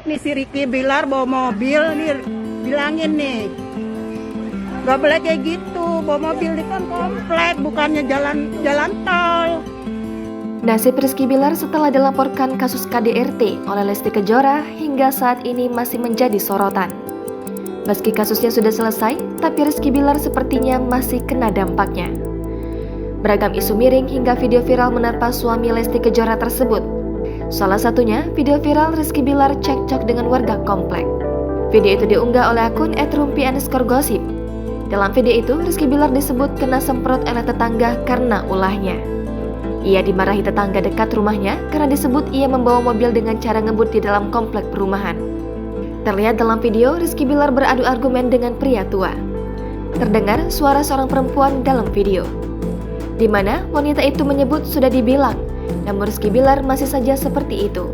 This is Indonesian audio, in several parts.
nih si Rizky Bilar bawa mobil nih, bilangin nih gak boleh kayak gitu, bawa mobil di kan komplek, bukannya jalan tol. Nasib Rizky Bilar setelah dilaporkan kasus KDRT oleh Lesti Kejora hingga saat ini masih menjadi sorotan. Meski kasusnya sudah selesai, tapi Rizky Bilar sepertinya masih kena dampaknya. Beragam isu miring hingga video viral menerpa suami Lesti Kejora tersebut. Salah satunya video viral Rizky Bilar cekcok dengan warga komplek. Video itu diunggah oleh akun @rumpi_gosip. Dalam video itu, Rizky Bilar disebut kena semprot oleh tetangga karena ulahnya. Ia dimarahi tetangga dekat rumahnya karena disebut ia membawa mobil dengan cara ngebut di dalam komplek perumahan. Terlihat dalam video, Rizky Bilar beradu argumen dengan pria tua. Terdengar suara seorang perempuan dalam video, di mana wanita itu menyebut sudah dibilang, namun Rizky Bilar masih saja seperti itu.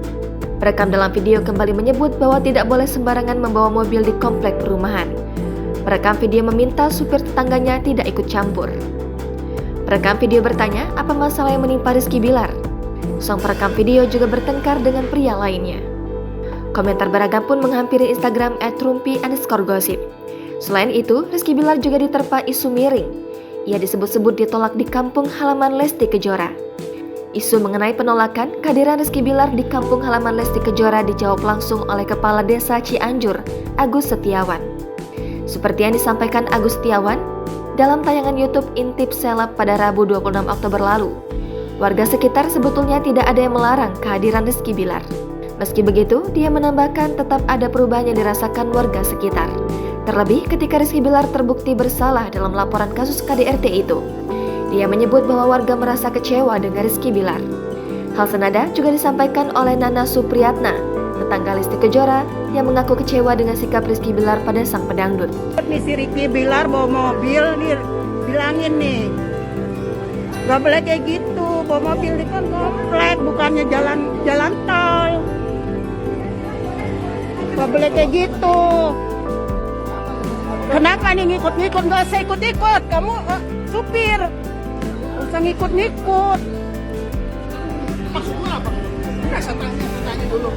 Perekam dalam video kembali menyebut bahwa tidak boleh sembarangan membawa mobil di komplek perumahan. Perekam video meminta supir tetangganya tidak ikut campur. Perekam video bertanya apa masalah yang menimpa Rizky Bilar. Sang perekam video juga bertengkar dengan pria lainnya. Komentar beragam pun menghampiri Instagram @rumpi_gosip. Selain itu, Rizky Bilar juga diterpa isu miring. Ia disebut-sebut ditolak di kampung halaman Lesti Kejora. Isu mengenai penolakan kehadiran Rizky Bilar di kampung halaman Lesti Kejora dijawab langsung oleh Kepala Desa Cianjur, Agus Setiawan. Seperti yang disampaikan Agus Setiawan dalam tayangan YouTube Intip Seleb pada Rabu 26 Oktober lalu, warga sekitar sebetulnya tidak ada yang melarang kehadiran Rizky Bilar. Meski begitu, dia menambahkan tetap ada perubahan yang dirasakan warga sekitar. Terlebih ketika Rizky Bilar terbukti bersalah dalam laporan kasus KDRT itu. Dia menyebut bahwa warga merasa kecewa dengan Rizky Bilar. Hal senada juga disampaikan oleh Nana Supriyatna, tetangga Lesti Kejora, yang mengaku kecewa dengan sikap Rizky Bilar pada sang pedangdut. Nih si Rizky Bilar bawa mobil nih, bilangin nih gak boleh kayak gitu, bawa mobil di kan komplek, bukannya jalan tol. Gak boleh kayak gitu. Kenapa nih ngikut-ngikut? Gak usah ikut-ikut, kamu supir, gak usah ngikut-ngikut. Maksudnya apa? Enggak, saya tanya dulu.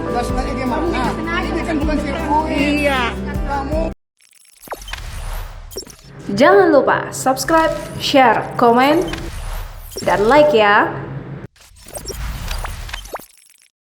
Enggak sengaja gimana? Ini kan bukan sirkuit. Iya. Kamu. Jangan lupa subscribe, share, komen, dan like ya.